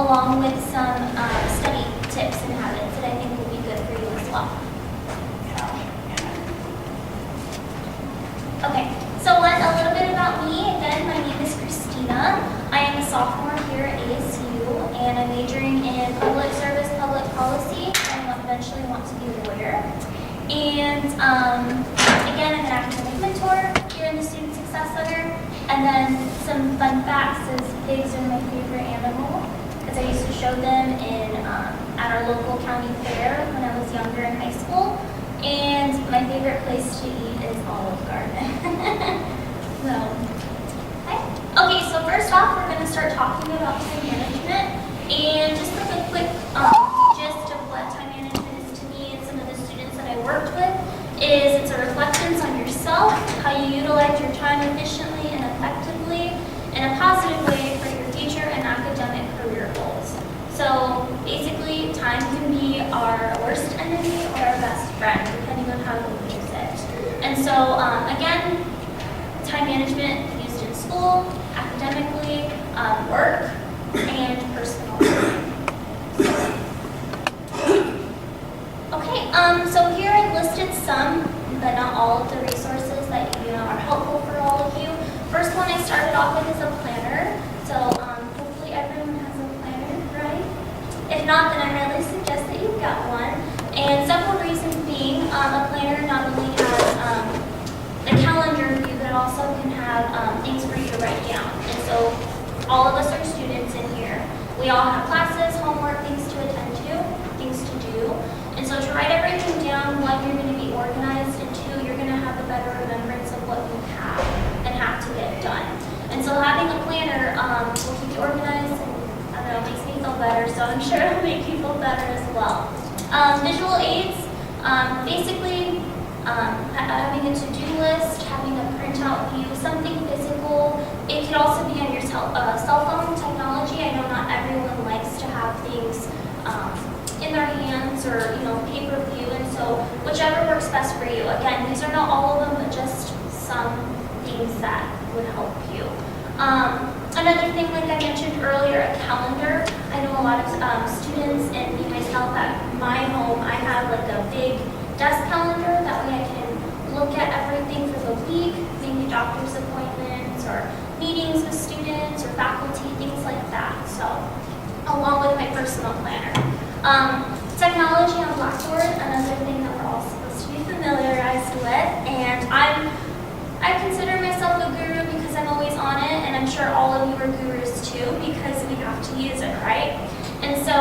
along with some study tips and habits that I think will be good for you as well. Okay, so a little bit about me. Again, my name is Christina. I am a sophomore here at ASU, and I'm majoring in public service, public policy, and eventually want to be a lawyer. And again, I'm an academic mentor here in the Student Success Center. And then some fun facts is pigs are my favorite animal, because I used to show them at our local county fair when I was younger in high school. And my favorite place to eat is Olive Garden. Okay, so first off, we're going to start talking about time management. And just like a quick gist of what time management is to me and some of the students that I worked with is it's a reflection on yourself, how you utilize your time efficiently and effectively in a positive way for your future and academic career goals. So basically, time can be our worst enemy or our best friend, depending on how you use it. And so, again, time management used in school, academically, work, and personal life. Okay, so here I've listed some, but not all of the resources that are helpful for all of you. First one I started off with is a planner. So hopefully everyone has a planner, right? If not, then I really suggest that you've got one. And several reasons being, a planner not only has the calendar view, but also can have things for you to write down. And so all of us are students in here. We all have classes, homework, things to attend to, things to do. And so to write everything down, one, you're going to be organized, and two, you're going to have a better remembrance of what you have and have to get done. And so having a planner will keep you organized, and I don't know, it makes me feel better, so I'm sure it'll make you feel better as well. Visual aids, basically having a to-do list, having a printout view, something physical. It could also be on your cell phone technology. I know not everyone likes to have things in their hands or paper view, and so whichever works best for you. Again, these are not all of them, but just some things that would help you. Another thing, like I mentioned earlier, a calendar. I know a lot of students and me myself at my home, I have like a big desk calendar. That way I can look at everything for the week, maybe doctor's appointments or meetings with students or faculty, things like that. So, along with my personal planner. Technology on Blackboard, another thing that we're all supposed to be familiarized with, and I consider myself a guru because I'm always on it, and I'm sure all of you are gurus too because we have to use it, right? And so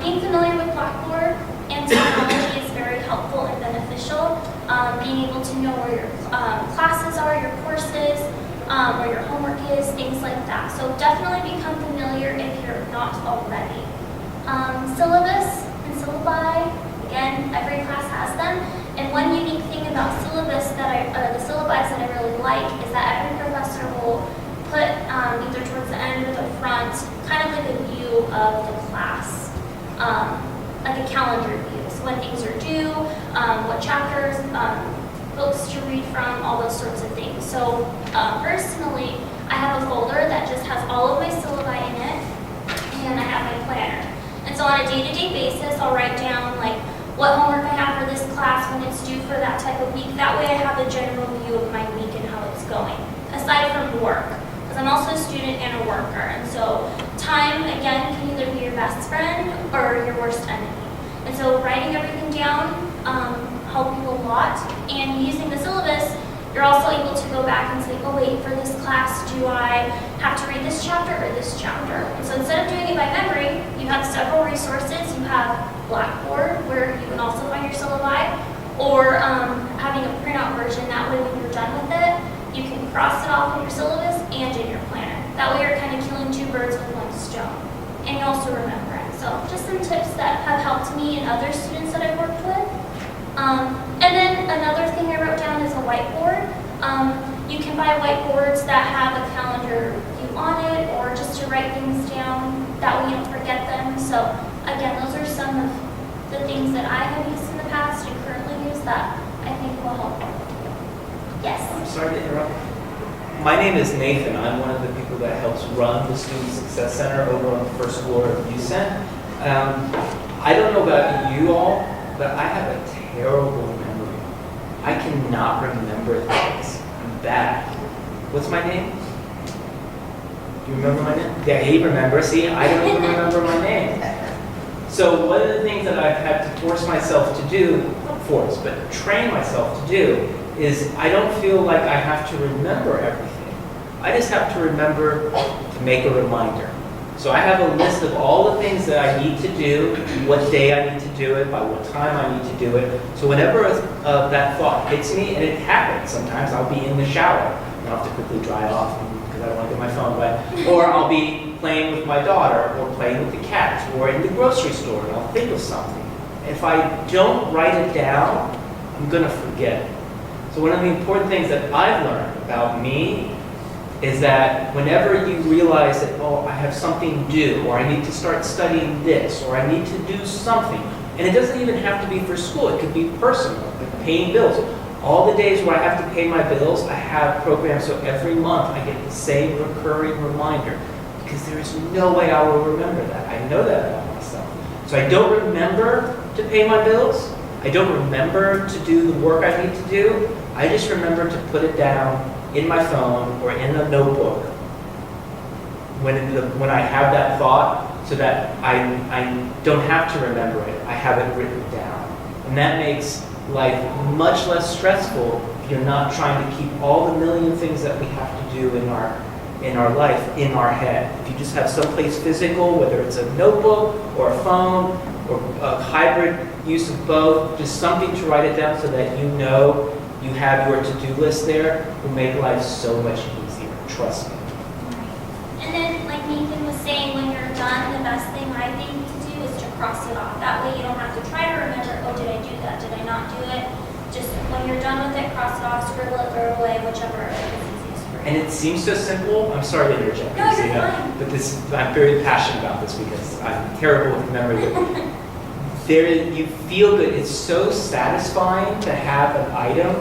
being familiar with Blackboard and technology is very helpful and beneficial. Being able to know where your classes are, your courses, where your homework is, things like that. So definitely become familiar if you're not already. Syllabus and syllabi, again, every class has them. And one unique thing about syllabus the syllabi that I really like is that every professor will put either towards the end or the front, kind of like a view of the class, like a calendar view. So when things are due, what chapters, books to read from, all those sorts of things. So personally, I have a folder that just has all of my syllabi in it, and I have my planner. And so on a day-to-day basis, I'll write down like what homework I have for this class when it's due for that type of week. That way I have a general view of my week and how it's going, aside from work. Because I'm also a student and a worker. And so time, again, can either be your best friend or your worst enemy. And so writing everything down helps you a lot. And using the syllabus, you're also able to go back and say, oh wait, for this class, do I have to read this chapter or this chapter? And so instead of doing it by memory, you have several resources. You have Blackboard, where you can also find your syllabi, or having a printout version. That way when you're done with it, you can cross it off in your syllabus and in your planner. That way you're kind of killing two birds with one stone. And you also remember it. So just some tips that have helped me and other students that I've worked with. And then another thing I wrote down is a whiteboard. You can buy whiteboards that have a calendar view on it, or just to write things down, that way you don't forget them. So again, those are some of the things that I have used in the past and currently use that I think will help. Yes? I'm sorry to interrupt. My name is Nathan. I'm one of the people people that helps run the Student Success Center over on the first floor of UCent. I don't know about you all, but I have a terrible memory. I cannot remember things. I'm bad. What's my name? Do you remember my name? Yeah, he remembers. See, I don't even remember my name. So one of the things that I've had to force myself to do, not force, but train myself to do, is I don't feel like I have to remember everything. I just have to remember to make a reminder. So I have a list of all the things that I need to do, what day I need to do it, by what time I need to do it. So whenever that thought hits me, and it happens, sometimes I'll be in the shower, and I'll have to quickly dry off because I don't want to get my phone wet. Or I'll be playing with my daughter, or playing with the cats, or in the grocery store, and I'll think of something. If I don't write it down, I'm going to forget. So one of the important things that I've learned about me is that whenever you realize that, oh, I have something due, or I need to start studying this, or I need to do something, and it doesn't even have to be for school, it could be personal, like paying bills. All the days where I have to pay my bills, I have programs, so every month I get the same recurring reminder, because there is no way I will remember that. I know that about myself. So I don't remember to pay my bills, I don't remember to do the work I need to do, I just remember to put it down in my phone or in a notebook when I have that thought, so that I don't have to remember it, I have it written down. And that makes life much less stressful if you're not trying to keep all the million things that we have to do in our life in our head. If you just have someplace physical, whether it's a notebook or a phone or a hybrid use of both, just something to write it down so that you know you have your to-do list there, will make life so much easier. Trust me. And then, like Nathan was saying, when you're done, the best thing I think to do is to cross it off. That way you don't have to try to remember, oh, did I do that? Did I not do it? Just when you're done with it, cross it off, scribble it, throw it away, whichever is easiest for you. And it seems so simple. I'm sorry to interject. No, you're fine. But I'm very passionate about this because I'm terrible with memory. You feel good. It's so satisfying to have an item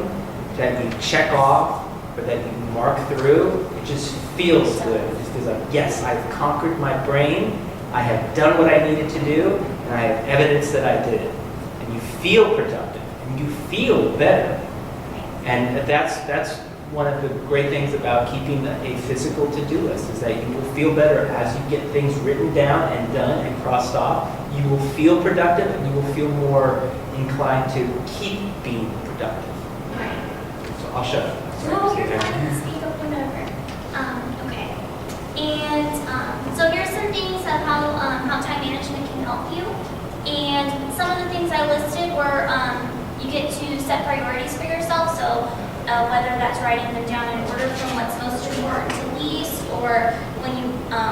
that you check off or that you mark through. It just feels good. It just feels like, yes, I've conquered my brain. I have done what I needed to do, and I have evidence that I did it. And you feel productive, and you feel better. And that's one of the great things about keeping a physical to-do list, is that you will feel better as you get things written down and done and crossed off. You will feel productive, and you will feel more inclined to keep being productive. So I'll shut up. No, you're fine. Speak up whenever. Okay. And so here's some things of how time management can help you. And some of the things I listed were you get to set priorities for yourself. So whether that's writing them down in order from what's most important to least, or when you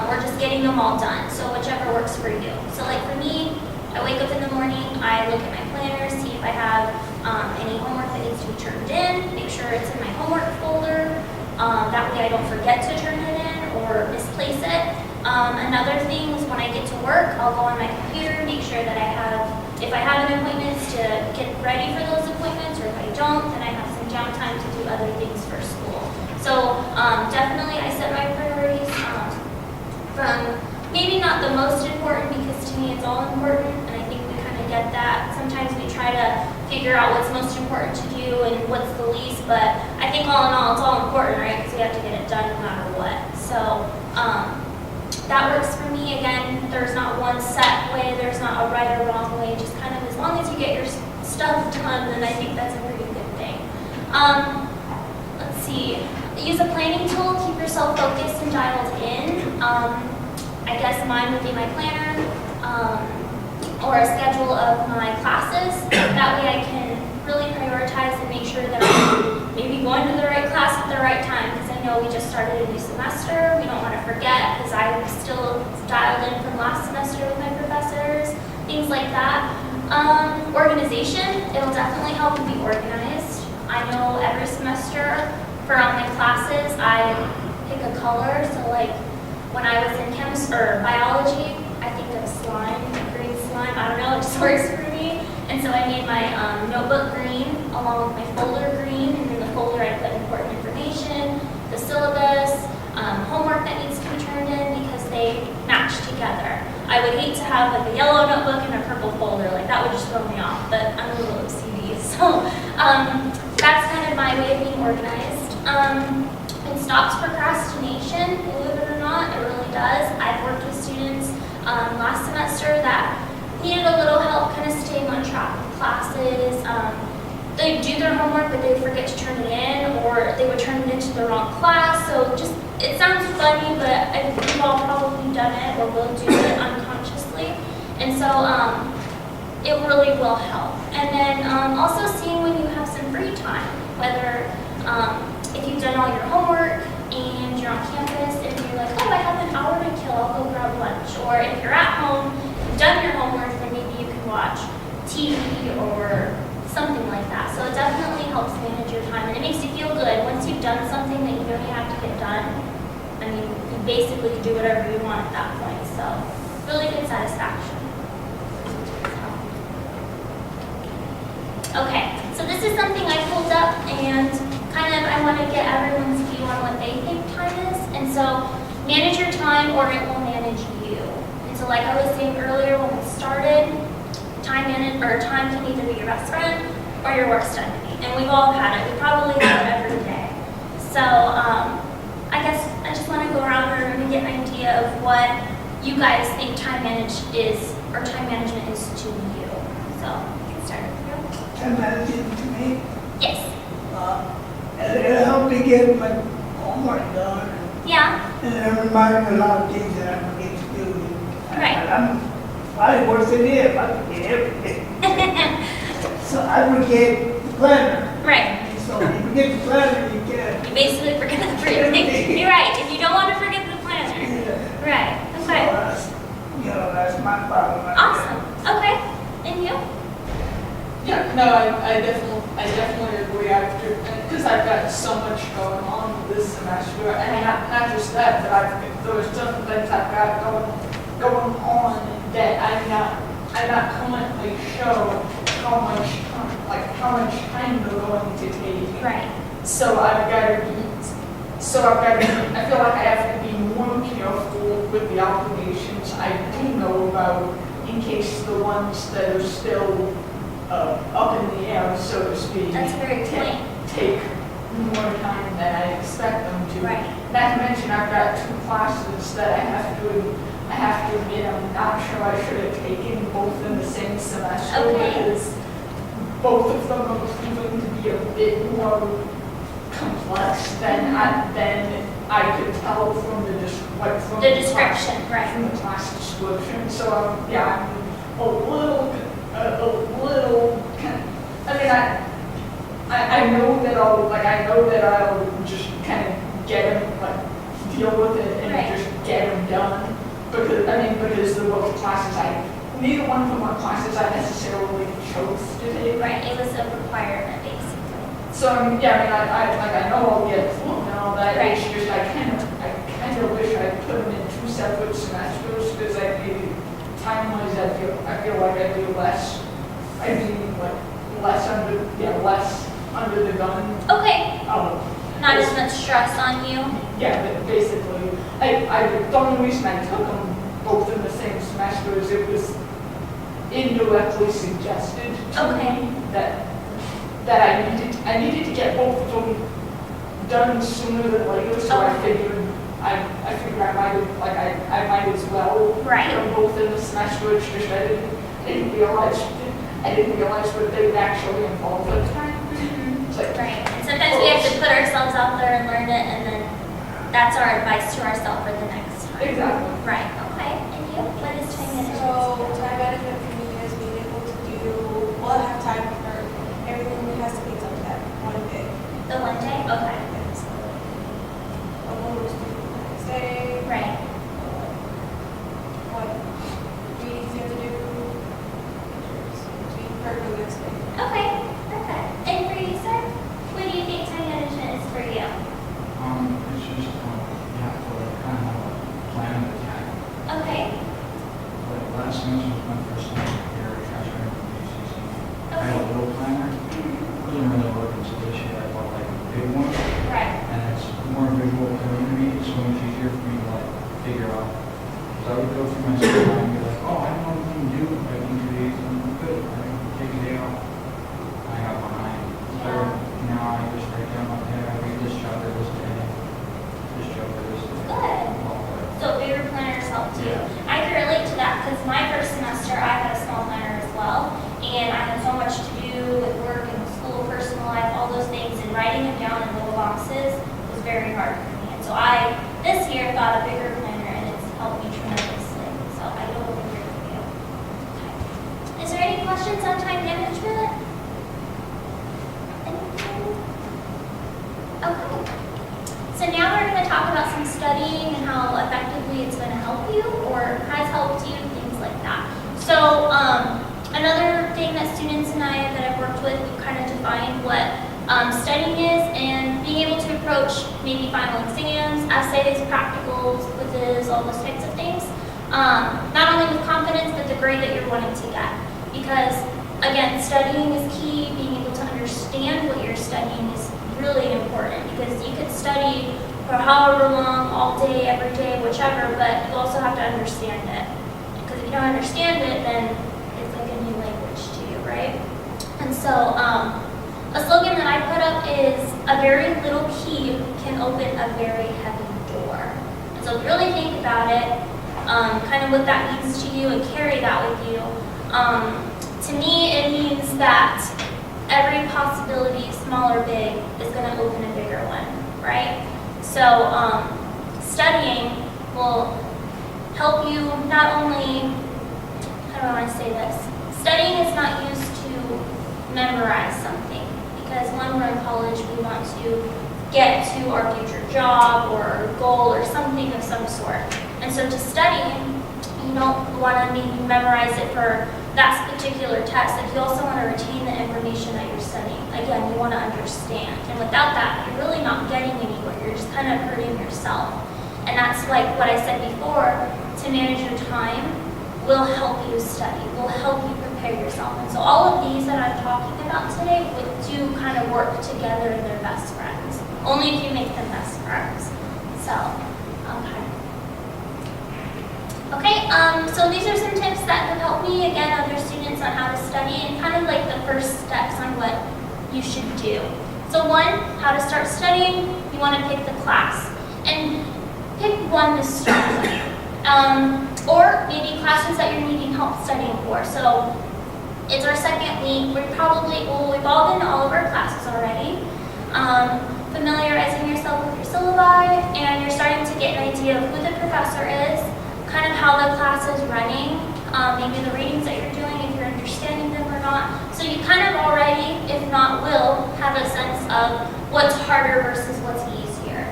or just getting them all done. So whichever works for you. So like for me, I wake up in the morning, I look at my planner, see if I have any homework that needs to be turned in, make sure it's in my homework folder. That way I don't forget to turn it in or misplace it. Another thing is when I get to work, I'll go on my computer, make sure that if I have an appointment, to get ready for those appointments, or if I don't, then I have some downtime to do other things for school. So definitely I set my priorities from maybe not the most important, because to me it's all important, and I think we kind of get that. Sometimes we try to figure out what's most important to do and what's the least, but I think all in all it's all important, right? Because we have to get it done no matter what. So that works for me. Again, there's not one set way, there's not a right or wrong way, just kind of as long as you get your stuff done, then I think that's a pretty good thing. Let's see. Use a planning tool, keep yourself focused and dialed in. I guess mine would be my planner, or a schedule of my classes. That way I can really prioritize and make sure that I'm maybe going to the right class at the right time, because I know we just started a new semester. We don't want to forget, because I'm still dialed in from last semester with my professors, things like that. Organization, it'll definitely help you be organized. I know every semester for all my classes, I pick a color. So like when I was in biology, I think of slime, green slime. I don't know, it just works for me. And so I made my notebook green along with my folder green, and in the folder I put important information, the syllabus, homework that needs to be turned in because they match together. I would hate to have like a yellow notebook and a purple folder, like that would just throw me off, but I'm a little OCD, so that's kind of my way of being organized. It stops procrastination, believe it or not, it really does. I've worked with students last semester that needed a little help kind of staying on track with classes. They do their homework, but they forget to turn it in, or they would turn it into the wrong class. So just, it sounds funny, but I think we've all probably done it or will do it unconsciously. And so it really will help. And then also seeing when you have some free time, whether if you've done all your homework and you're on campus and you're like, oh, I have an hour to kill, I'll go grab lunch. Or if you're at home, you've done your homework, then maybe you can watch TV or something like that. So it definitely helps manage your time, and it makes you feel good. Once you've done something that you know you have to get done, I mean, you basically can do whatever you want at that point. So really good satisfaction. Okay, so this is something I pulled up, and kind of I want to get everyone's view on what they think time is. And so manage your time or it will manage you. And so like I was saying earlier when we started, time can either be your best friend or your worst enemy. And we've all had it. We probably have it every day. So I guess I just want to go around the room and get an idea of what you guys think time management is to you. So get started with you. Time management to me, Yes. it helped me get my homework done, Yeah. and it reminded me a lot of things that I forget to do. Right. And I'm probably worse than him, I forget everything. So I forget the planner. Right. So if you forget the planner, you can't. You basically forget the everything. You're right. If you don't want to forget the planner. Yeah. Right. So Okay. that's my problem. right Awesome. Okay. And you? Yeah, no, I definitely agree. Because I've got so much going on this semester, and not just that, but there was different things I've got going on that I'm not currently sure how much time they're going to take. Right. So I feel like I have to be more careful with the obligations I do know about in case the ones that are still up in the air, so to speak, That's very point. take more time than I expect them to. Right. Not to mention I've got 2 classes that I have to admit I'm not sure I should have taken both in the same semester Okay. because both of them are proving to be a bit more complex than I could tell from the description, right. from the class description. So yeah, I'm a little kind of, I mean, I know that I'll just kind of get them, deal with it and Right. just get them done. Because the both classes neither one of them are classes I necessarily chose to take. Right. It was a requirement, basically. So I know I'll get through them and all that. Right. It's just I kind of wish I put them in 2 separate semesters because time-wise I feel like I'd be less under the gun. Okay. Not as much stress on you. Yeah, but basically, the only reason I took them both in the same semester is it was indirectly suggested to Okay. me that I needed to get both of them done sooner than later. So I Okay. figured I might as well Right. put them both in the semester. It's just I didn't realize what they would actually involve at the time. It's like, Right. And sometimes we have to put ourselves out there and learn it, and then that's our advice to ourselves for the next time. exactly. Right. Okay. And you? What is time management? So time management for me is being able to have time for everything that has to be done that one day. The one day? Okay. So, what was due the next day, Right. what readings you have to do, to be prepared for the next day. Okay. Perfect. And for you, sir? What do you think time management is for you? It's just, you have to kind of have a plan of attack. Okay. Like last semester was my first semester here at transferring from BCC. I had a little planner. Wasn't really working, so this year I bought like a big one. Right. And it's more visual for me, so it's easier figure out. So I would go through my school and be like, oh, I don't know what I'm due like in 2 days, I'm good, I can take a day off. I got behind. So now I just write down, okay, I read this chapter this day, this chapter this day. Good. All that. So bigger planners help too. Yeah. I can relate to that because my first semester I had a small planner as well, and I had so much to do with work and school, personal life, all those things, and writing them down in little boxes was very hard for me. And so I, this year, got a bigger planner, and it's helped me tremendously. So I totally agree with you. Okay. Is there any questions on time management? Anything? Okay. So now we're going to talk about some studying and how effectively it's going to help you or has helped you, things like that. So another thing that students and I that I've worked with, we kind of defined what studying is and being able to approach maybe final exams, essays, practicals, quizzes, all those types of things. Not only with confidence, but the grade that you're wanting to get. Because again, studying is key, being able to understand what you're studying is really important because you could study for however long, all day, every day, whichever, but you also have to understand it. Because if you don't understand it, then it's like a new language to you, right? And so a slogan that I put up is, a very little key can open a very heavy door. And so really think about it, kind of what that means to you and carry that with you. To me, it means that every possibility, small or big, is going to open a bigger one, right? So studying will help you not only, how do I want to say this? Studying is not used to memorize something because when we're in college, we want to get to our future job or goal or something of some sort. And so to study, you don't want to maybe memorize it for that particular test. Like you also want to retain the information that you're studying. Again, you want to understand. And without that, you're really not getting anywhere. You're just kind of hurting yourself. And that's like what I said before, to manage your time will help you study, will help you prepare yourself. And so all of these that I'm talking about today do kind of work together and they're best friends. Only if you make them best friends. So, okay. Okay, so these are some tips that have helped me, again, other students on how to study and kind of like the first steps on what you should do. So one, how to start studying, you want to pick the class. And pick one to start with. Or maybe classes that you're needing help studying for. So it's our second week. We've all been to all of our classes already. Familiarizing yourself with your syllabi, and you're starting to get an idea of who the professor is, kind of how the class is running, maybe the readings that you're doing, if you're understanding them or not. So you kind of already, if not will, have a sense of what's harder versus what's easier.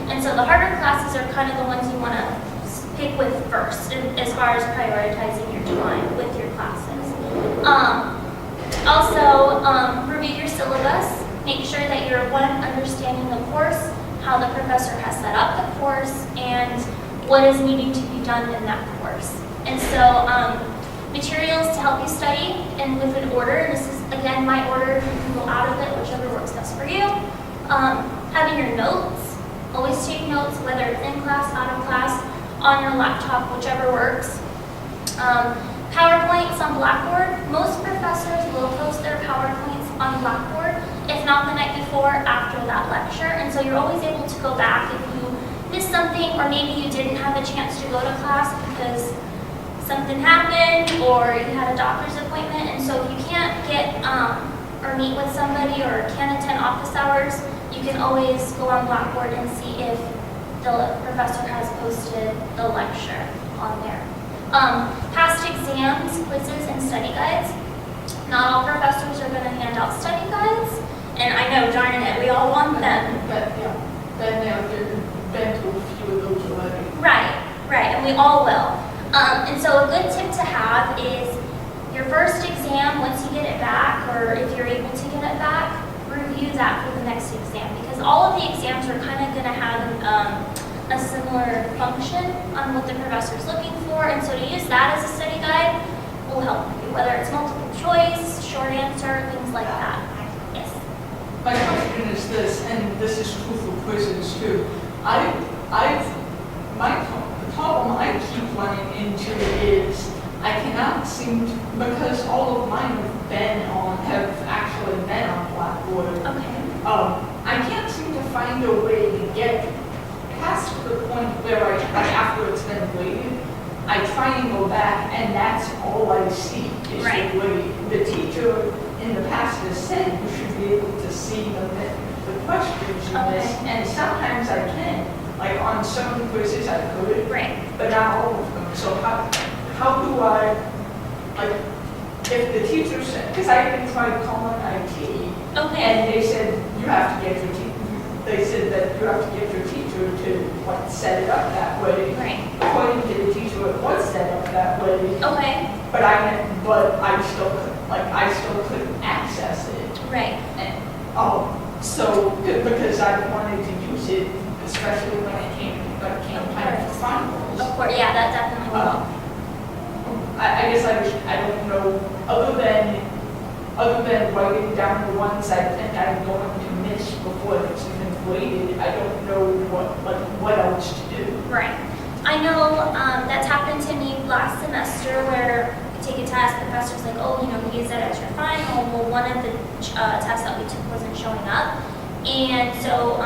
And so the harder classes are kind of the ones you want to pick with first, as far as prioritizing your time with your classes. Also, review your syllabus. Make sure that you're, one, understanding the course, how the professor has set up the course, and what is needing to be done in that course. And so, materials to help you study, and with an order. This is, again, my order. You can go out of it, whichever works best for you. Having your notes. Always take notes, whether it's in class, out of class, on your laptop, whichever works. PowerPoints on Blackboard. Most professors will post their PowerPoints on Blackboard, if not the night before, after that lecture. And so you're always able to go back if you missed something, or maybe you didn't have a chance to go to class because something happened or you had a doctor's appointment. And so if you can't get or meet with somebody or can't attend office hours, you can always go on Blackboard and see if the professor has posted the lecture on there. Past exams, quizzes, and study guides. Not all professors are going to hand out study guides, and I know, darn it, we all want them. But, yeah, been to a few of those already. Right, and we all will. And so a good tip to have is your first exam, once you get it back, or if you're able to get it back, review that for the next exam, because all of the exams are kind of going to have a similar function on what the professor is looking for, and so to use that as a study guide will help you, whether it's multiple choice, short answer, things like that. Yes. My question is this, and this is true for quizzes too. The top into is I cannot seem to, because all of mine have actually been on Blackboard. Okay. I can't seem to find a way to get past the point where like after it's been graded, I try and go back and that's all I see is Right. the grade. The teacher in the past has said you should be able to see the questions in this, Okay. and sometimes I can. Like on some quizzes I could, Right. but not all of them. So how do I, like, if the teacher said, because I even tried calling IT, Okay. and they said you have to get your they said that you have to get your teacher to like set it up that way. Right. According to the teacher, it was set up that way, Okay. but I still couldn't access it. Right. And so because I wanted to use it, especially when it came time for finals. Of course. Yeah, that definitely will. I guess I don't know, other than writing down the ones I think I'm going to miss before it's even graded, I don't know what else to do. Right. I know that's happened to me last semester where we take a test, the professor's like, oh, you know, we use that as your final. Well, one of the tests that we took wasn't showing up. And so,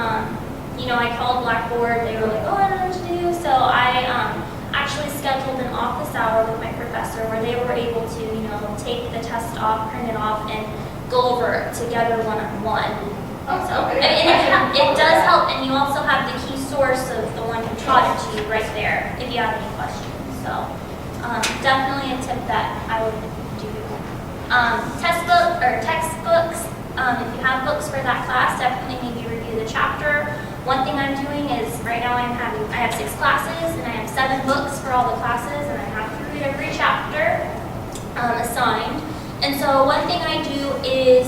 you know, I called Blackboard. They were like, oh, I don't know what to do. So I actually scheduled an office hour with my professor where they were able to, you know, take the test off, print it off, and go over it together one-on-one. So, Okay. and it does help, and you also have the key source of the one who taught it to you right there if you have any questions. So definitely a tip that I would do. Textbooks, if you have books for that class, definitely maybe review the chapter. One thing I'm doing is right now I have 6 classes and I have 7 books for all the classes and I have to read every chapter assigned. And so one thing I do is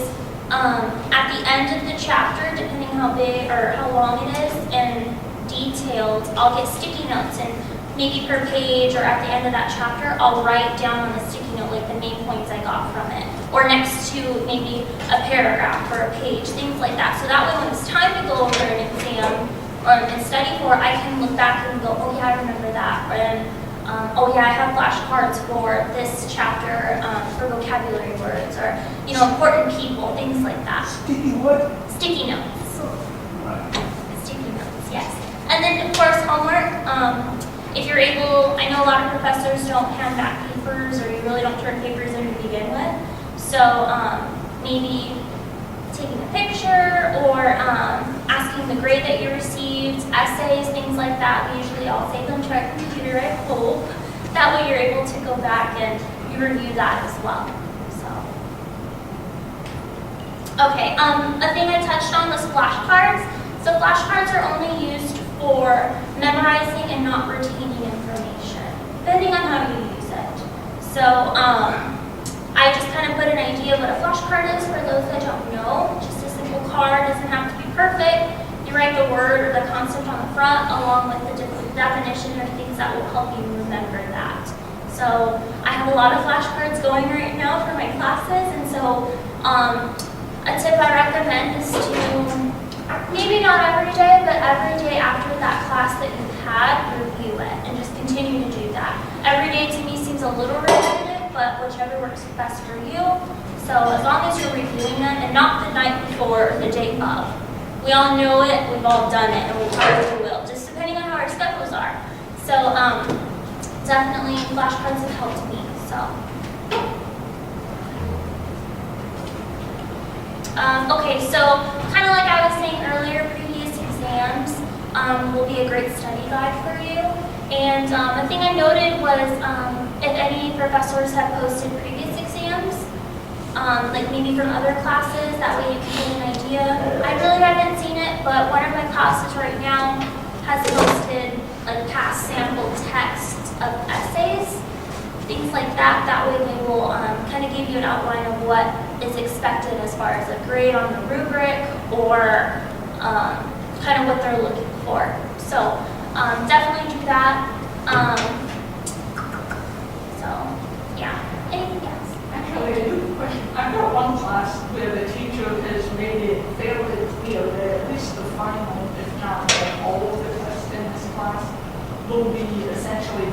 at the end of the chapter, depending how big or how long it is and detailed, I'll get sticky notes and maybe per page or at the end of that chapter, I'll write down on the sticky note like the main points I got from it. Or next to maybe a paragraph or a page, things like that. So that way when it's time to go over an exam or and study for, I can look back and go, oh yeah, I remember that. Or then, oh yeah, I have flashcards for this chapter for vocabulary words or, you know, important people, things like that. Sticky what? Sticky notes. Sticky notes, yes. And then of course homework. If you're able, I know a lot of professors don't hand back papers or you really don't turn papers in to begin with. So maybe taking a picture or asking the grade that you received, essays, things like that. We usually all save them to our computer, I hope. That way you're able to go back and you review that as well. So, okay, a thing I touched on was flashcards. So flashcards are only used for memorizing and not retaining information, depending on how you use it. So, I just kind of put an idea of what a flashcard is for those that don't know. Just a simple card, doesn't have to be perfect. You write the word or the concept on the front along with the definition or things that will help you remember that. So I have a lot of flashcards going right now for my classes, and so a tip I recommend is to, maybe not every day, but every day after that class that you've had, review it and just continue to do that. Every day to me seems a little repetitive, but whichever works best for you. So as long as you're reviewing it and not the night before or the day of. We all know it, we've all done it, and we probably will, just depending on how our schedules are. So definitely flashcards have helped me, so. Okay, so kind of like I was saying earlier, previous exams will be a great study guide for you. And the thing I noted was if any professors have posted previous exams, like maybe from other classes, that way you can get an idea. I really haven't seen it, but one of my classes right now has posted like past sample texts of essays, things like that. That way they will kind of give you an outline of what is expected as far as a grade on the rubric or kind of what they're looking for. So definitely do that. So yeah, anything else? Actually, I do have a question. I've got one class where the teacher has made it fairly clear that at least the final, if not like all of the tests in this class, will be essentially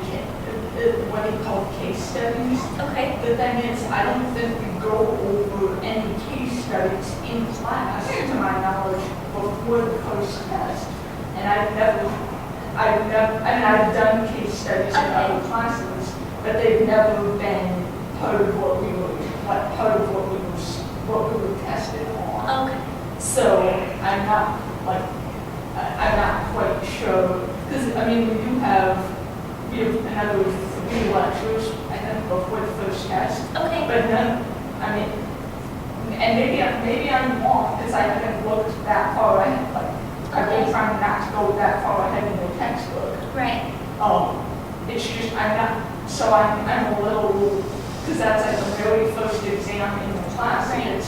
what study called case studies. Okay. The thing is, I don't think we go over any case studies in class, to my knowledge, before the first test. And I've done case studies in other classes, but they've never been part of what we were tested on. Okay. So I'm not quite sure, because, I mean, we have another 3 lectures, I think, before the first test, Okay. but none, I mean, and maybe I'm wrong, because I haven't looked that far ahead, like, I've been trying not to go that far ahead in the textbook. Right. It's just, I'm a little, because that's like the very first exam in the class, and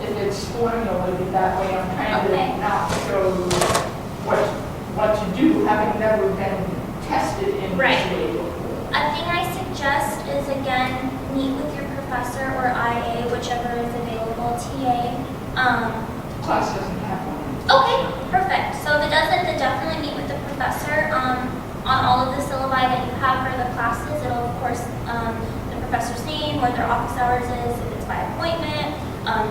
if it's formulated that way, I'm kind Okay. of not sure what to do, having never been tested in this Right. way before. A thing I suggest is, again, meet with your professor or IA, whichever is available, TA. Class doesn't have one. Okay, perfect. So if it doesn't, then definitely meet with the professor on all of the syllabi that you have for the classes. It'll, of course, the professor's name, where their office hours is, if it's by appointment,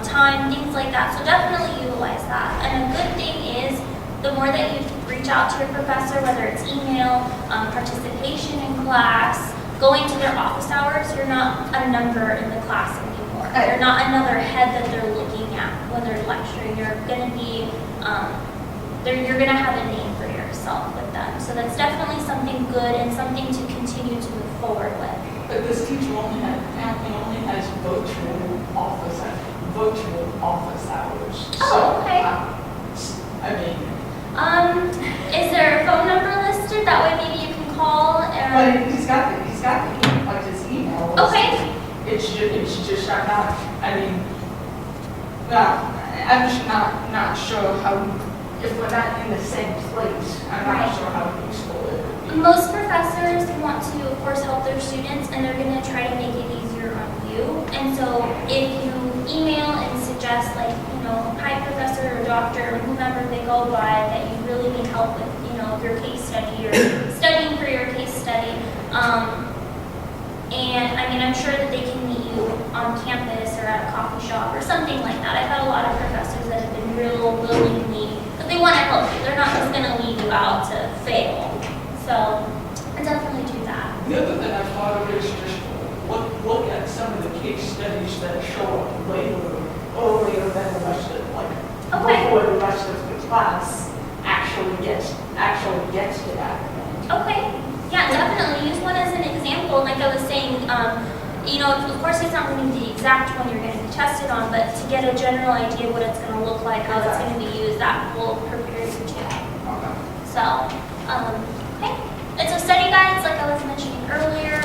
time, things like that. So definitely utilize that. And a good thing is, the more that you reach out to your professor, whether it's email, participation in class, going to their office hours, you're not a number in the class anymore. You're not another head that they're looking at when they're lecturing. You're going to be, you're going to have a name for yourself with them. So that's definitely something good and something to continue to move forward with. But this teacher apparently only has virtual office hours. Oh, okay. I mean, Is there a phone number listed? That way maybe you can call but and. he's got like his email. Okay. It's just, I'm not, I mean, I'm just not sure how, if we're not in the same place, I'm Right. not sure how useful it would be. Most professors want to, of course, help their students, and they're going to try to make it easier on you. And so if you email and suggest, like, hi, professor or doctor, or whomever they go by, that you really need help with, your case study or studying for your case study. And I mean, I'm sure that they can meet you on campus or at a coffee shop or something like that. I've had a lot of professors that have been real willingly, but they want to help you. They're not just going to leave you out to fail. So definitely do that. The other thing I thought of is just look at some of the case studies that show up earlier than the rest of, Okay. before the rest of the class actually gets to that point. Okay, yeah, definitely. Use one as an example. Like I was saying, of course it's not going to be the exact one you're going to be tested on, but to get a general idea of what it's going to look like, how it's going to be used, that will prepare you too. Okay. So, okay. And so study guides, like I was mentioning earlier,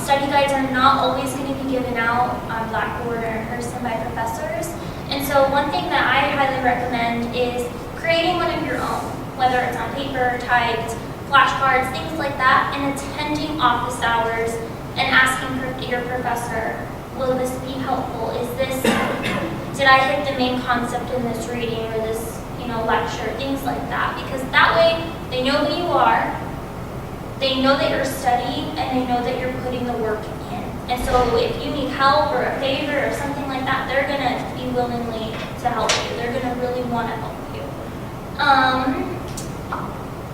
study guides are not always going to be given out on Blackboard or in person by professors. And so one thing that I highly recommend is creating one of your own, whether it's on paper, typed, flashcards, things like that, and attending office hours and asking your professor, will this be helpful? Did I hit the main concept in this reading or this, lecture, things like that. Because that way they know who you are, they know that you're studying, and they know that you're putting the work in. And so if you need help or a favor or something like that, they're going to be willingly to help you. They're going to really want to help you.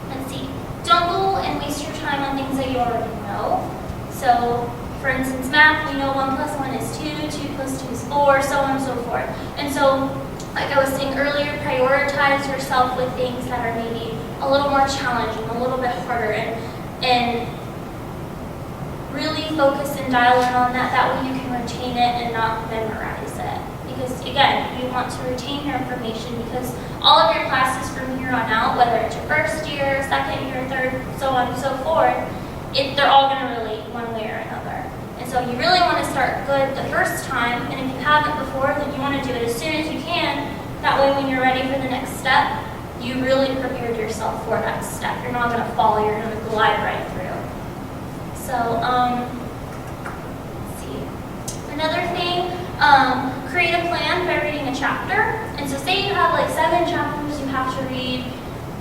Let's see. Don't go and waste your time on things that you already know. So, for instance, math, we know 1 + 1 is 2, 2 + 2 is 4, so on and so forth. And so, like I was saying earlier, prioritize yourself with things that are maybe a little more challenging, a little bit harder, and really focus and dial in on that. That way you can retain it and not memorize it. Because again, you want to retain your information, because all of your classes from here on out, whether it's your first year, second year, third, so on and so forth, they're all going to relate one way or another. And so you really want to start good the first time, and if you haven't before, then you want to do it as soon as you can. That way when you're ready for the next step, you really prepared yourself for that step. You're not going to fall, you're going to glide right through. So, let's see. Another thing, create a plan by reading a chapter. And so say you have like 7 chapters you have to read.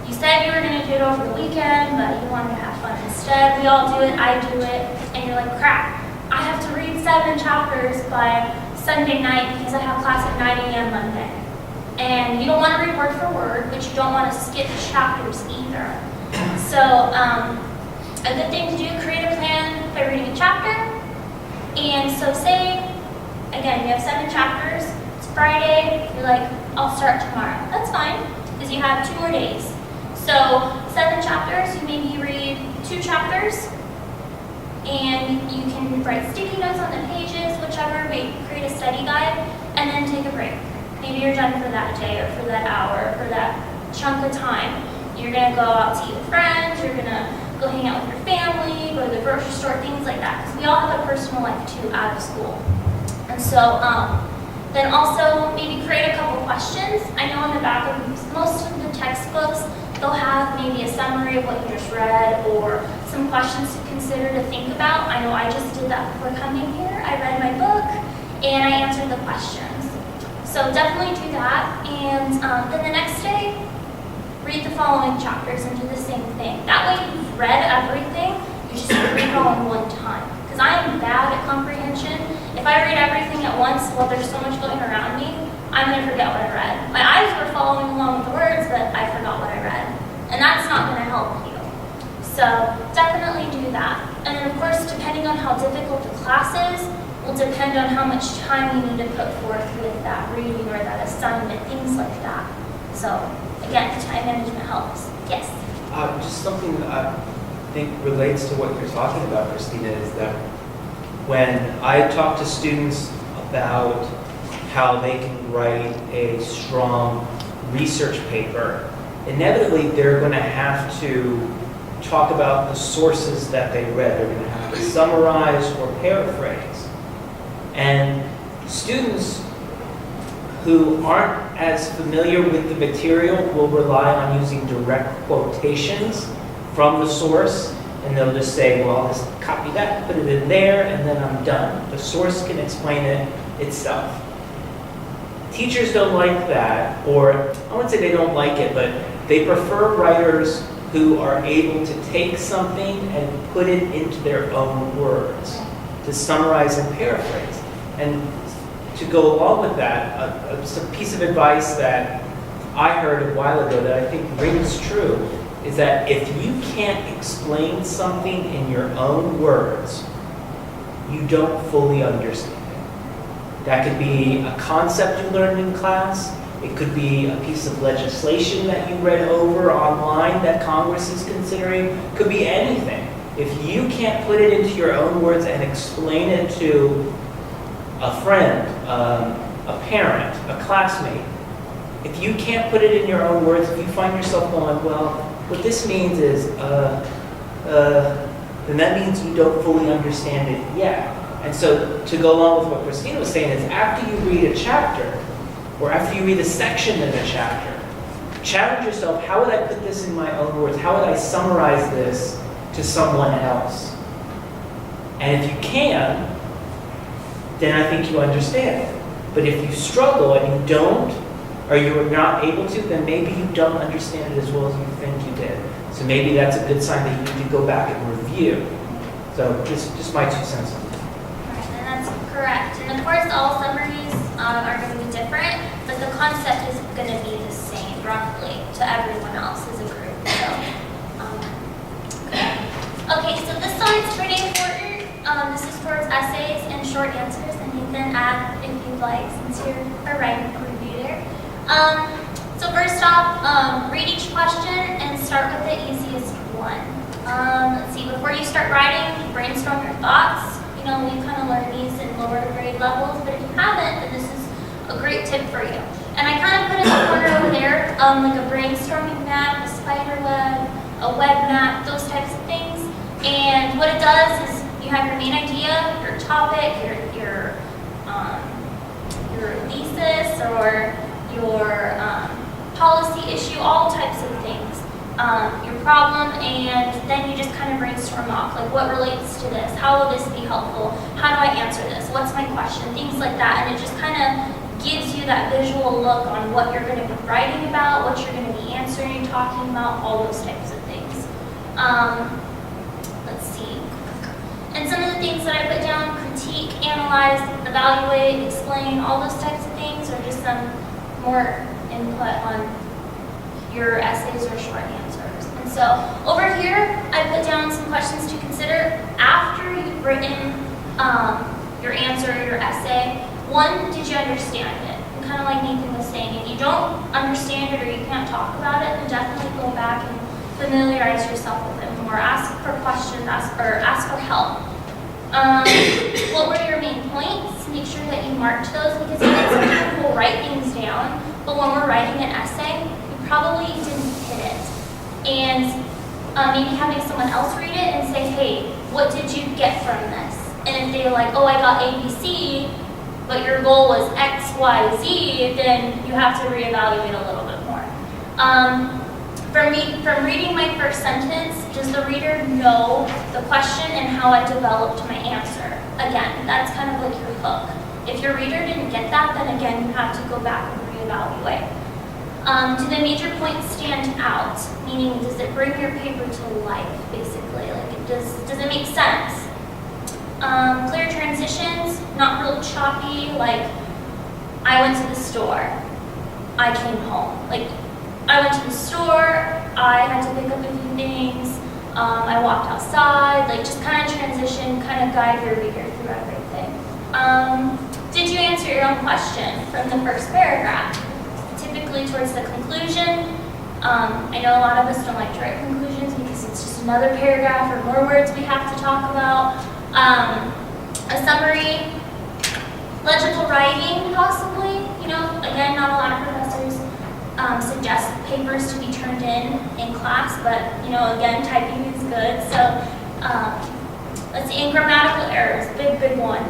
You said you were going to do it over the weekend, but you wanted to have fun instead. Instead, we all do it, I do it, and you're like, crap, I have to read 7 chapters by Sunday night because I have class at 9 a.m. Monday. And you don't want to read word for word, but you don't want to skip chapters either. So a good thing to do, create a plan by reading a chapter. And so say, again, you have 7 chapters, it's Friday, you're like, I'll start tomorrow. That's fine, because you have 2 more days. So 7 chapters, you maybe read 2 chapters, and you can write sticky notes on the pages, whichever, maybe create a study guide, and then take a break. Maybe you're done for that day, or for that hour, or for that chunk of time. You're gonna go out to eat with friends, you're gonna go hang out with your family, go to the grocery store, things like that, because we all have a personal life too out of school. And so, then also maybe create a couple questions. I know on the back of most of the textbooks, they'll have maybe a summary of what you just read or some questions to consider to think about. I know I just did that before coming here. I read my book and I answered the questions. So definitely do that. And then the next day, read the following chapters and do the same thing. That way you've read everything, you just read it all in one time. Because I am bad at comprehension. If I read everything at once while there's so much going around me, I'm going to forget what I read. My eyes were following along with the words, but I forgot what I read. And that's not going to help you. So definitely do that. And then of course, depending on how difficult the class is, will depend on how much time you need to put forth with that reading or that assignment, things like that. So again, time management helps. Yes? Just something that I think relates to what you're talking about, Christina, is that when I talk to students about how they can write a strong research paper, inevitably they're going to have to talk about the sources that they read. They're going to have to summarize or paraphrase. And students who aren't as familiar with the material will rely on using direct quotations from the source, and they'll just say, well, I'll just copy that, put it in there, and then I'm done. The source can explain it itself. Teachers don't like that, or I wouldn't say they don't like it, but they prefer writers who are able to take something and put it into their own words, to summarize and paraphrase. And to go along with that, a piece of advice that I heard a while ago that I think rings true is that if you can't explain something in your own words, you don't fully understand it. That could be a concept you learned in class. It could be a piece of legislation that you read over online that Congress is considering. It could be anything. If you can't put it into your own words and explain it to a friend, a parent, a classmate, if you can't put it in your own words, if you find yourself going, well, what this means is, then that means you don't fully understand it yet. And so to go along with what Christina was saying is after you read a chapter, or after you read a section in a chapter, challenge yourself, how would I put this in my own words? How would I summarize this to someone else? And if you can, then I think you understand it. But if you struggle and you don't, or you're not able to, then maybe you don't understand it as well as you think you did. So maybe that's a good sign that you need to go back and review. So just my 2 cents on that. Right, and that's correct. And of course, all summaries are going to be different, but the concept is going to be the same, roughly, to everyone else as a group. So, okay, so this slide's pretty important. This is towards essays and short answers, and you can add if you'd like, since you're a writing reader. So first off, read each question and start with the easiest one. Let's see, before you start writing, brainstorm your thoughts. You know, we kind of learn these in lower grade levels, but if you haven't, then this is a great tip for you. And I kind of put in the corner over there, like a brainstorming map, a spider web, a web map, those types of things. And what it does is you have your main idea, your topic, your thesis, or your policy issue, all types of things, your problem, and then you just kind of brainstorm off, like what relates to this, how will this be helpful, how do I answer this, what's my question, things like that, and it just kind of gives you that visual look on what you're going to be writing about, what you're going to be answering, talking about, all those types of things. the things that I put down, critique, analyze, evaluate, explain, all those types of things, or just some more input on your essays or short answers. And so over here, I put down some questions to consider after you've written your answer, your essay. One, did you understand it? And kind of like Nathan was saying, if you don't understand it or you can't talk about it, then definitely go back and familiarize yourself with it more. Ask for questions, ask for help. What were your main points? Make sure that you marked those, because sometimes we'll write things down, but when we're writing an essay, we probably didn't hit it. And maybe having someone else read it and say, hey, what did you get from this? And if they're like, oh, I got ABC, but your goal was X, Y, Z, then you have to reevaluate a little bit more. From reading my first sentence, does the reader know the question and how I developed my answer? Again, that's kind of like your hook. If your reader didn't get that, then again, you have to go back and reevaluate. Do the major points stand out? Meaning, does it bring your paper to life, basically? Like, does it make sense? Clear transitions, not real choppy, like, I went to the store, I came home. Like, I went to the store, I had to pick up a few things, I walked outside, like, just kind of transition, kind of guide your reader through everything. Did you answer your own question from the first paragraph? Typically towards the conclusion. I know a lot of us don't like to write conclusions because it's just another paragraph or more words we have to talk about. A summary, legible writing possibly, again, not a lot of professors suggest papers to be turned in class, but, again, typing is good. So, let's see, and grammatical errors, big one.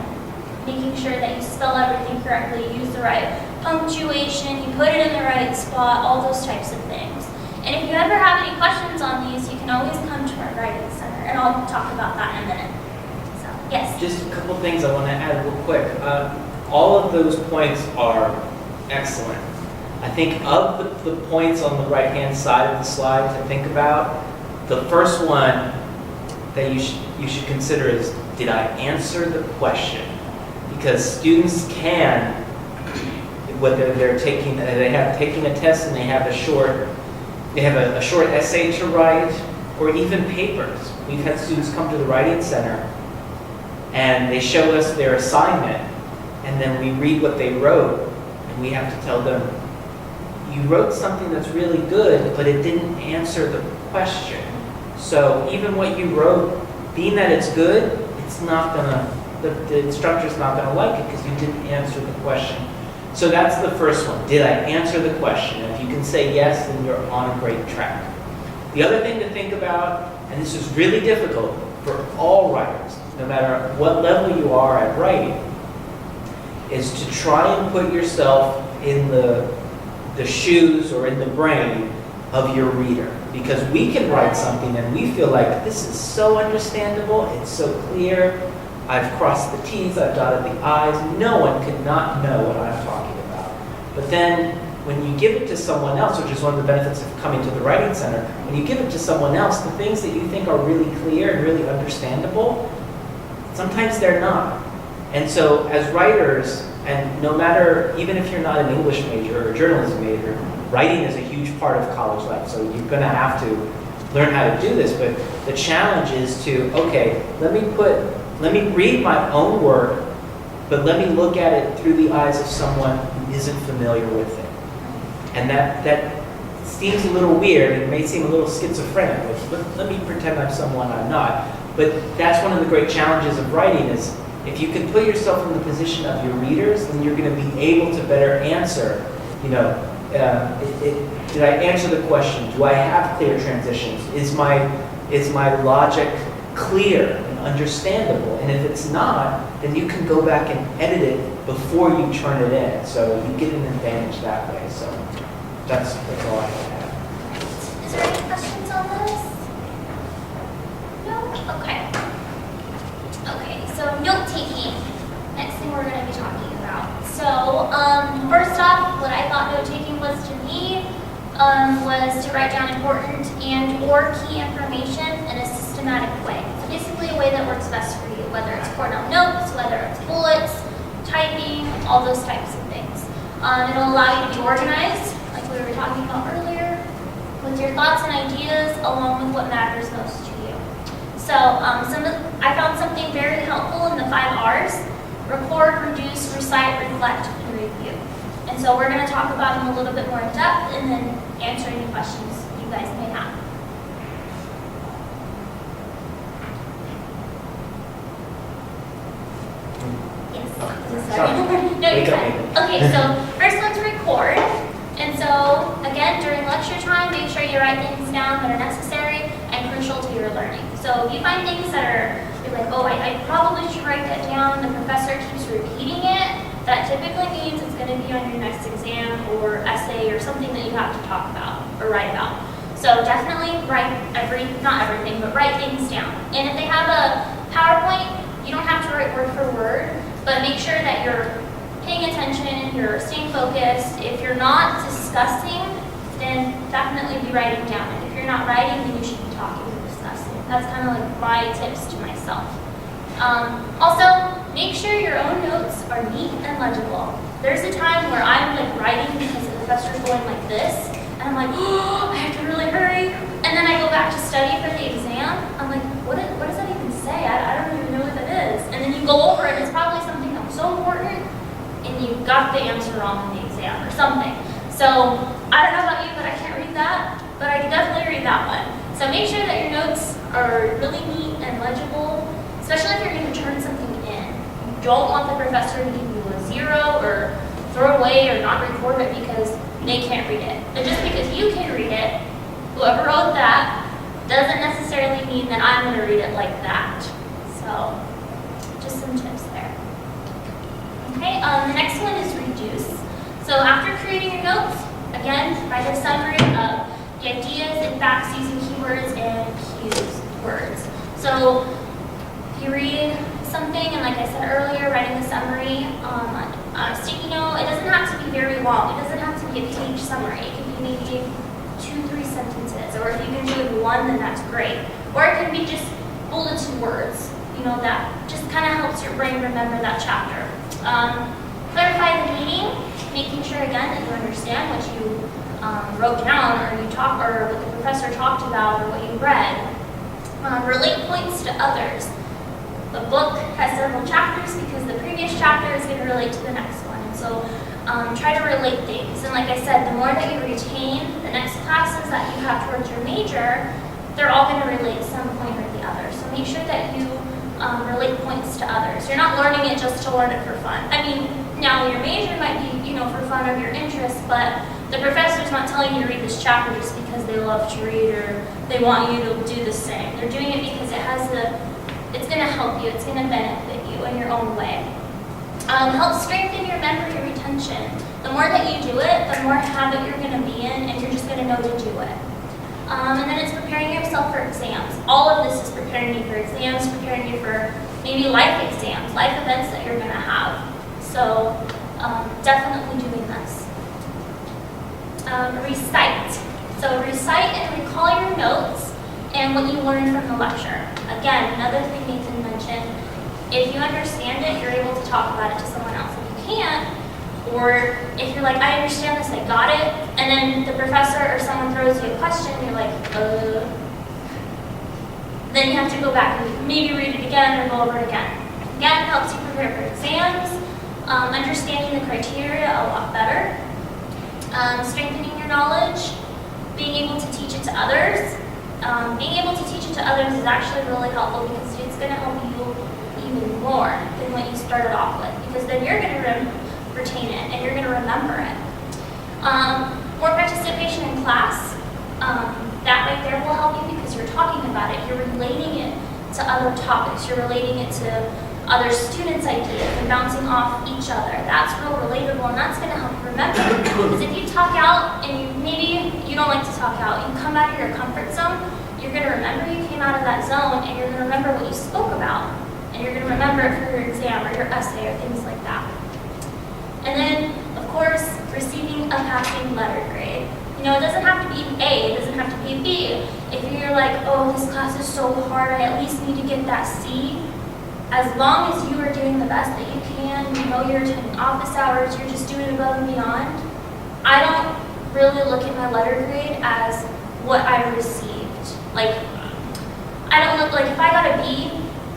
Making sure that you spell everything correctly, use the right punctuation, you put it in the right spot, all those types of things. And if you ever have any questions on these, you can always come to our writing center, and I'll talk about that in a minute. So, yes? Just a couple things I want to add real quick. All of those points are excellent. I think of the points on the right-hand side of the slide to think about, the first one that you should consider is, did I answer the question? Because students can, whether they have taken a test and they have a short essay to write, or even papers. We've had students come to the Writing Center and they show us their assignment, and then we read what they wrote, and we have to tell them, you wrote something that's really good, but it didn't answer the question. So even what you wrote, being that it's good, it's not gonna, the instructor's not gonna like it because you didn't answer the question. So that's the first one. Did I answer the question? And if you can say yes, then you're on a great track. The other thing to think about, and this is really difficult for all writers, no matter what level you are at writing, is to try and put yourself in the shoes or in the brain of your reader. Because we can write something and we feel like this is so understandable, it's so clear, I've crossed the T's, I've dotted the I's, no one could not know what I'm talking about. But then when you give it to someone else, which is one of the benefits of coming to the Writing Center, when you give it to someone else, the things that you think are really clear and really understandable, sometimes they're not. And so as writers, and no matter, even if you're not an English major or a journalism major, writing is a huge part of college life, so you're going to have to learn how to do this. But the challenge is to, okay, let me read my own work, but let me look at it through the eyes of someone who isn't familiar with it. And that seems a little weird, and it may seem a little schizophrenic, but let me pretend I'm someone I'm not. But that's one of the great challenges of writing is, if you can put yourself in the position of your readers, then you're going to be able to better answer, did I answer the question? Do I have clear transitions? Is my logic clear and understandable? And if it's not, then you can go back and edit it before you turn it in. So you get an advantage that way. So that's all I have. Is there any questions on this? No? Okay. Okay, so note-taking. Next thing we're going to be talking about. So, first off, what I thought note-taking was to me was to write down important and/or key information in a systematic way. So basically a way that works best for you, whether it's Cornell Notes, whether it's bullets, typing, all those types of things. It'll allow you to be organized, like we were talking about earlier, with your thoughts and ideas along with what matters most to you. So I found something very helpful in the 5 R's: record, reduce, recite, reflect, and review. And so we're going to talk about them a little bit more in depth and then answer any questions you guys may have. Yes. Sorry. No, you're Wake up, fine. wake up. Okay, so first one's record. And so, again, during lecture time, make sure you write things down that are necessary and crucial to your learning. So if you find things that you're like, oh, I probably should write that down, the professor keeps repeating it, that typically means it's going to be on your next exam or essay or something that you have to talk about or write about. So definitely write not everything, but write things down. And if they have a PowerPoint, you don't have to write word for word, but make sure that you're paying attention, you're staying focused. If you're not discussing, then definitely be writing down. And if you're not writing, then you should be talking or discussing. That's kind of like my tips to myself. Also, make sure your own notes are neat and legible. There's a time where I'm like writing because the professor's going like this, and I'm like, oh, I have to really hurry. And then I go back to study for the exam. I'm like, what does that even say? I don't even know what that is. And then you go over it, it's probably something that was so important, and you got the answer wrong in the exam or something. So I don't know about you, but I can't read that, but I can definitely read that one. So make sure that your notes are really neat and legible, especially if you're going to turn something in. You don't want the professor to give you a 0 or throw away or not record it because they can't read it. And just because you can read it, whoever wrote that doesn't necessarily mean that I'm going to read it like that. So just some tips there. Okay, the next one is reduce. So after creating your notes, again, write a summary of the ideas and facts using keywords and cues words. So if you read something, and like I said earlier, writing a summary on a sticky note, it doesn't have to be very long. It doesn't have to be a page summary. It can be maybe 2-3 sentences, or if you can do it in one, then that's great. Or it can be just bulleted words, that just kind of helps your brain remember that chapter. Clarify the meaning, making sure again that you understand what you wrote down or what the professor talked about or what you read. Relate points to others. The book has several chapters because the previous chapter is going to relate to the next one. And so try to relate things. And like I said, the more that you retain the next classes that you have towards your major, they're all going to relate to some point or the other. So make sure that you relate points to others. You're not learning it just to learn it for fun. I mean, now your major might be, for fun of your interest, but the professor's not telling you to read this chapter just because they love to read or they want you to do the same. They're doing it because it's going to help you. It's going to benefit you in your own way. Help strengthen your memory and retention. The more that you do it, the more habit you're going to be in, and you're just going to know to do it. And then it's preparing yourself for exams. All of this is preparing you for exams, preparing you for maybe life exams, life events that you're going to have. So definitely doing this. Recite. So recite and recall your notes and what you learned from the lecture. Again, another thing Nathan mentioned, if you understand it, you're able to talk about it to someone else. If you can't, or if you're like, I understand this, I got it, and then the professor or someone throws you a question, and you're like, then you have to go back and maybe read it again or go over it again. Again, it helps you prepare for exams, understanding the criteria a lot better, strengthening your knowledge, being able to teach it to others. Being able to teach it to others is actually really helpful because it's going to help you even more than what you started off with, because then you're going to retain it and you're going to remember it. More participation in class, that right there will help you because you're talking about it, you're relating it to other topics, you're relating it to other students' ideas and bouncing off each other. That's real relatable, and that's going to help you remember. Because if you talk out and maybe you don't like to talk out, you come out of your comfort zone, you're going to remember you came out of that zone, and you're going to remember what you spoke about, and you're going to remember it for your exam or your essay or things like that. And then, of course, receiving a passing letter grade. It doesn't have to be an A, it doesn't have to be a B. if you're like, oh, this class is so hard, I at least need to get that C, as long as you are doing the best that you can, you know you're attending office hours, you're just doing above and beyond, I don't really look at my letter grade as what I received. Like, I don't look, like if I got a B,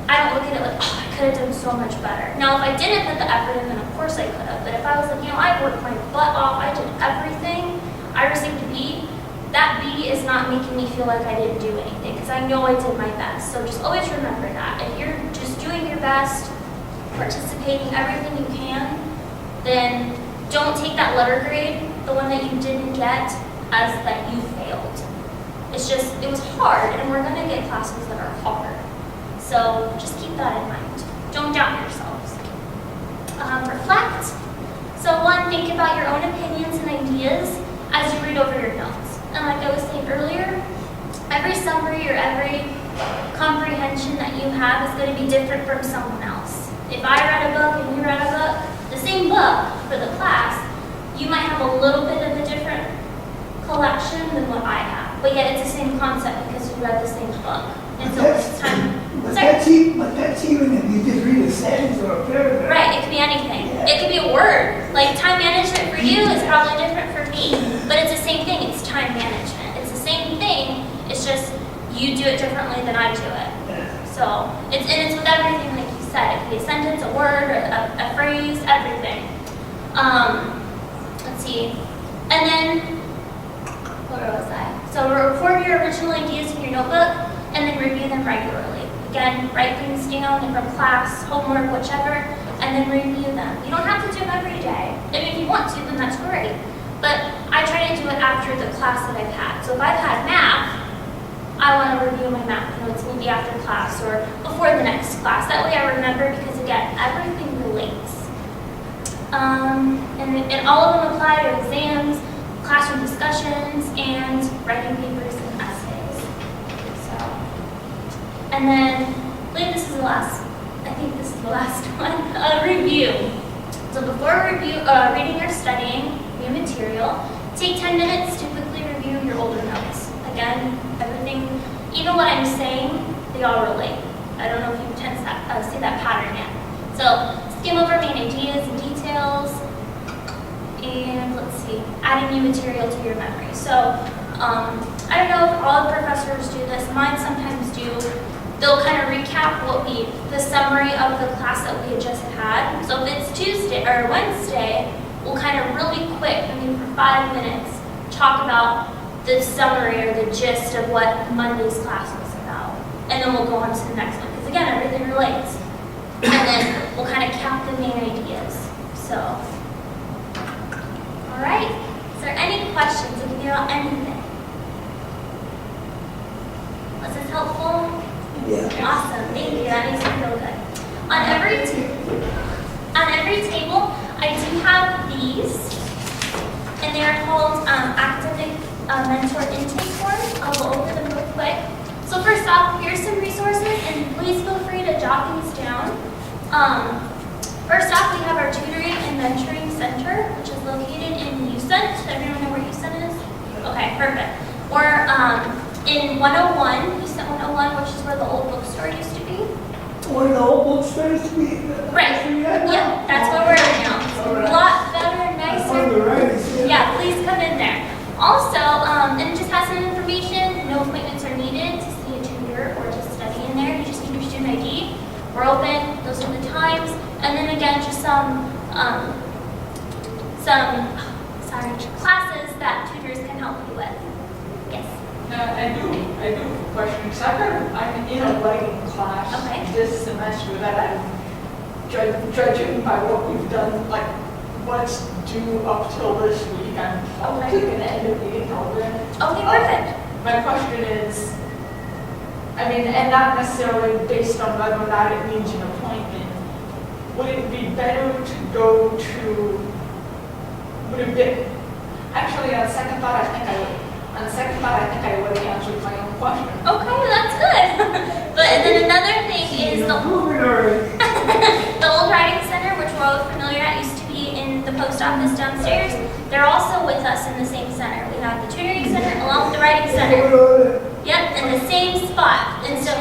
I don't look at it like, oh, I could have done so much better. Now, if I didn't put the effort in, then of course I could have. But if I was like, I worked my butt off, I did everything, I received a B, that B is not making me feel like I didn't do anything because I know I did my best. So just always remember that. If you're just doing your best, participating everything you can, then don't take that letter grade, the one that you didn't get, as that you failed. It's just, it was hard, and we're gonna get classes that are hard. So just keep that in mind. Don't doubt yourselves. Reflect. So one, think about your own opinions and ideas as you read over your notes. And like I was saying earlier, every summary or every comprehension that you have is going to be different from someone else. If I read a book and you read a book, the same book for the class, you might have a little bit of a different collection than what I have. But yet it's the same concept because you read the same book. And so it's time. But Sorry. that's even if you just read a sentence or a paragraph. Right, it could be anything. It could be a word. Like time management for you is probably different for me, but it's the same thing. It's time management. It's the same thing. It's just you do it differently than I do it. So it's with everything, like you said. It could be a sentence, a word, or a phrase, everything. Let's see. And then what was I? So record your original ideas in your notebook and then review them regularly. Again, write things down from class, homework, whichever, and then review them. You don't have to do them every day. I mean, if you want to, then that's great. But I try to do it after the class that I've had. So if I've had math, I want to review my math notes maybe after class or before the next class. That way I remember because, again, everything relates. And all of them apply to exams, classroom discussions, and writing papers and essays. So, and then, I believe this is the last, I think this is the last one, review. So before reading or studying new material, take 10 minutes to quickly review your older notes. Again, everything, even what I'm saying, they all relate. I don't know if you tend to see that pattern yet. So skim over main ideas and details, and let's see, adding new material to your memory. So I don't know if all the professors do this. Mine sometimes do. They'll kind of recap the summary of the class that we had just had. So if it's Tuesday or Wednesday, we'll kind of really quick, maybe for 5 minutes, talk about the summary or the gist of what Monday's class was about. And then we'll go on to the next one, because again, everything relates. And then we'll kind of cap the main ideas. So, all right. Is there any questions about anything? Was this helpful? Yeah. Awesome, thank you. That makes me feel good. On every table, I do have these, and they are called academic mentor intake forms. I'll go over them real quick. So first off, here's some resources, and please feel free to jot these down. First off, we have our tutoring and mentoring center, which is located in UCent. Does everyone know where UCent is? Okay, perfect. Or in 101, UCent 101, which is where the old bookstore used to be. Where the old bookstore used to be? Right. Yeah, that's where we're at now. It's a lot better, nicer. Yeah, please come in there. Also, and it just has some information. No appointments are needed to see a tutor or to study in there. You just need your student ID. We're open. Those are the times. And then again, just some classes that tutors can help you with. Yes. I do have a question, because I'm in a writing class Okay. this semester that I'm judging by what we've done, like what's due up till this week. I'm probably going to end up being held in. Okay, perfect. My question is, and not necessarily based on whether or not it needs an appointment, would it be better to go to, actually on second thought, I think I would have answered my own question. Okay, that's good. But and then another thing is the old writing center, which we're all familiar at, used to be in the post office downstairs. They're also with us in the same center. We have the tutoring center along with the writing center. Yep, in the same spot. And so,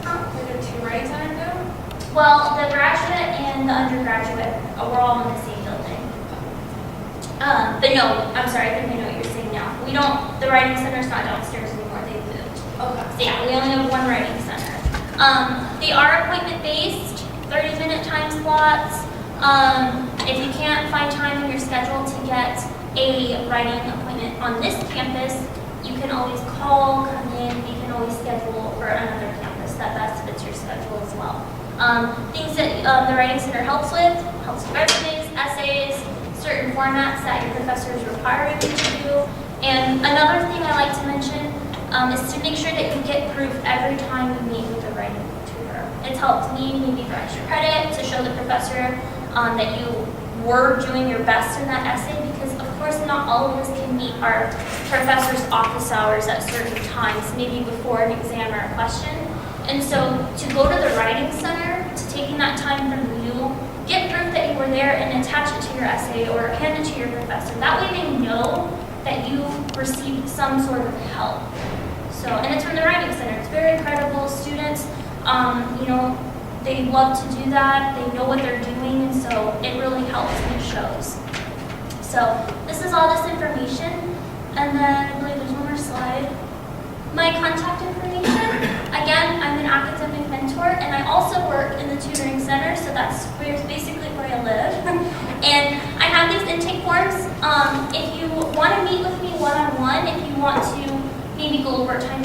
Are there two writing centers now? well, the graduate and the undergraduate were all in the same building. But no, I'm sorry, I think I know what you're saying now. We don't, the writing center's not downstairs anymore, they've moved. Okay. So yeah, we only have one writing center. They are appointment-based, 30-minute time slots. If you can't find time in your schedule to get a writing appointment on this campus, you can always call, come in, we can always schedule for another campus that best fits your schedule as well. Things that the Writing Center helps with resumes, essays, certain formats that your professor is requiring you to do. And another thing I like to mention is to make sure that you get proof every time you meet with a writing tutor. It's helped me maybe for extra credit to show the professor that you were doing your best in that essay, because of course not all of us can meet our professor's office hours at certain times, maybe before an exam or a question. And so to go to the Writing Center, to taking that time from you, get proof that you were there and attach it to your essay or hand it to your professor. That way they know that you received some sort of help. So, and it's from the Writing Center. It's very credible. Students, they love to do that. They know what they're doing, and so it really helps and it shows. So this is all this information, and then I believe there's one more slide. My contact information. Again, I'm an academic mentor, and I also work in the tutoring center, so that's basically where I live. And I have these intake forms. If you want to meet with me one-on-one, if you want to maybe go over time